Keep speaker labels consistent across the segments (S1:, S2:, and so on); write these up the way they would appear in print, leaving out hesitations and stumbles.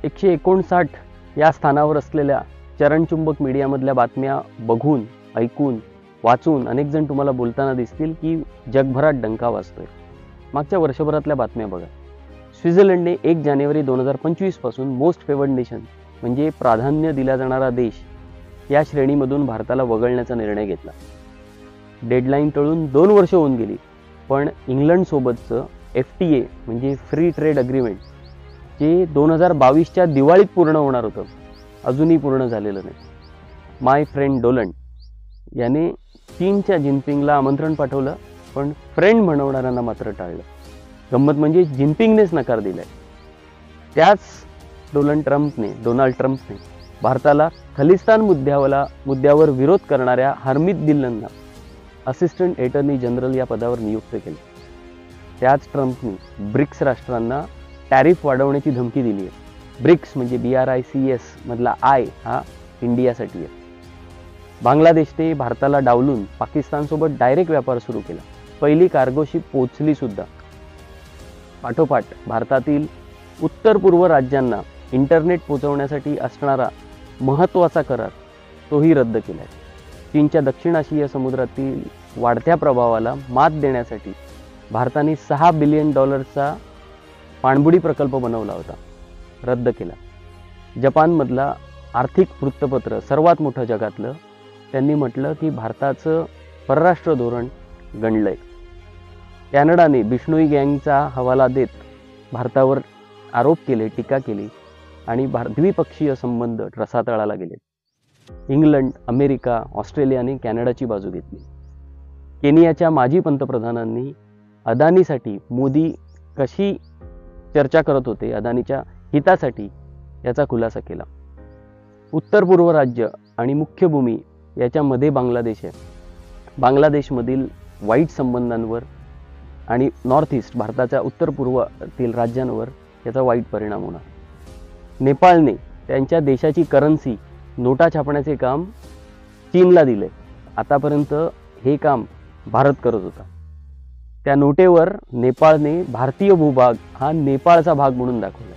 S1: 159 या स्थानावर असलेल्या चरणचुंबक मीडियामधल्या बातम्या बघून, ऐकून, वाचून अनेक जण तुम्हाला बोलताना दिसतील की जगभरात डंका वाजतोय. मागच्या वर्षभरातल्या बातम्या बघा. स्वित्झर्लंडने 1 जानेवारी 2025 पासून मोस्ट फेवर्ड नेशन म्हणजे प्राधान्य दिला जाणारा देश या श्रेणीमधून भारताला वगळण्याचा निर्णय घेतला. डेडलाईन टळून 2 वर्ष होऊन गेली, पण इंग्लंडसोबतचं FTA म्हणजे फ्री ट्रेड अग्रीमेंट जे 2022च्या दिवाळीत पूर्ण होणार होतं, अजूनही पूर्ण झालेलं नाही. माय फ्रेंड डोलंड याने चीनच्या जिनपिंगला आमंत्रण पाठवलं, पण फ्रेंड म्हणवणाऱ्यांना मात्र टाळलं. गंमत म्हणजे जिनपिंगनेच नकार दिलाय. त्याच डोनाल्ड ट्रम्पने भारताला खलिस्तान मुद्द्यावर विरोध करणाऱ्या हरमीत दिल्लनला असिस्टंट अटॉर्नी जनरल या पदावर नियुक्त केले. त्याच ट्रम्पने ब्रिक्स राष्ट्रांना टॅरिफ वाढवण्याची धमकी दिली आहे. ब्रिक्स म्हणजे BRICS मधला I हा इंडियासाठी आहे. बांगलादेशने भारताला डावलून पाकिस्तानसोबत डायरेक्ट व्यापार सुरू केला. पहिली कार्गो शिप पोहोचली सुद्धा. पाठोपाठ भारतातील उत्तर पूर्व राज्यांना इंटरनेट पोहोचवण्यासाठी असणारा महत्त्वाचा करार तोही रद्द केला आहे. चीनच्या दक्षिण आशिया समुद्रातील वाढत्या प्रभावाला मात देण्यासाठी भारताने $6 बिलियन पाणबुडी प्रकल्प बनवला होता, रद्द केला. जपानमधला आर्थिक वृत्तपत्र सर्वात मोठं जगातलं, त्यांनी म्हटलं की भारताचं परराष्ट्र धोरण गंडलंय. कॅनडाने बिश्नोई गँगचा हवाला देत भारतावर आरोप केले, टीका केली आणि द्विपक्षीय संबंध रसातळाला गेले. इंग्लंड, अमेरिका, ऑस्ट्रेलियाने कॅनडाची बाजू घेतली. केनियाच्या माजी पंतप्रधानांनी अदानीसाठी मोदी कशी चर्चा करत होते अदानीच्या हितासाठी याचा खुलासा केला. उत्तर पूर्व राज्य आणि मुख्य भूमी याच्यामध्ये बांगलादेश आहे. बांगलादेशमधील वाईट संबंधांवर आणि नॉर्थ ईस्ट भारताच्या उत्तर पूर्वातील राज्यांवर याचा वाईट परिणाम होणार. नेपाळने त्यांच्या देशाची करन्सी नोटा छापण्याचे काम चीनला दिले. आतापर्यंत हे काम भारत करत होता. त्या नोटेवर नेपाळने भारतीय भूभाग हा नेपाळचा भाग म्हणून दाखवला.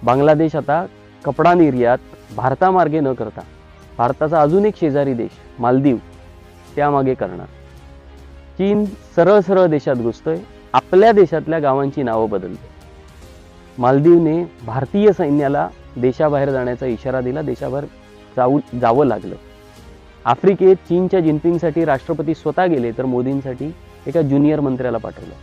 S1: बांगलादेश आता कपडा निर्यात भारतामार्गे न करता भारताचा अजून एक शेजारी देश मालदीव त्यामागे करणार. चीन सरळ सरळ देशात घुसतोय, आपल्या देशातल्या गावांची नावं बदलते. मालदीवने भारतीय सैन्याला देशाबाहेर जाण्याचा इशारा दिला, देशाबाहेर जावं लागलं. आफ्रिकेत चीनच्या जिनपिंगसाठी राष्ट्रपती स्वतः गेले, तर मोदींसाठी एका ज्युनियर मंत्र्याला पाठवलं.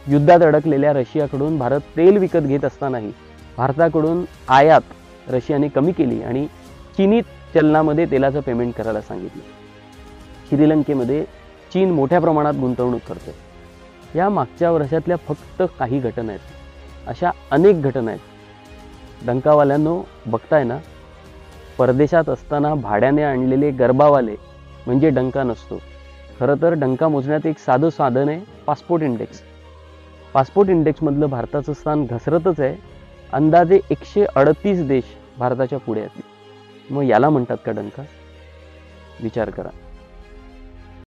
S1: युद्धात अडकलेल्या रशियाकडून भारत तेल विकत घेत असतानाही भारताकडून आयात रशियाने कमी केली आणि चीनी चलनामध्ये तेलाचं पेमेंट करायला सांगितलं. श्रीलंकेमध्ये चीन मोठ्या प्रमाणात गुंतवणूक करते. या मागच्या वर्षातल्या फक्त काही घटना आहेत, अशा अनेक घटना आहेत. डंकावाल्यांनो, बघताय ना, परदेशात असताना भाड्याने आणलेले गरबावाले म्हणजे डंका नसतो. खरं तर डंका मोजण्यात एक साधं साधन आहे, पासपोर्ट इंडेक्स. पासपोर्ट इंडेक्समधलं भारताचं स्थान घसरतच आहे. अंदाजे 138 देश भारताच्या पुढे आहेत. मग याला म्हणतात का डंका? विचार करा.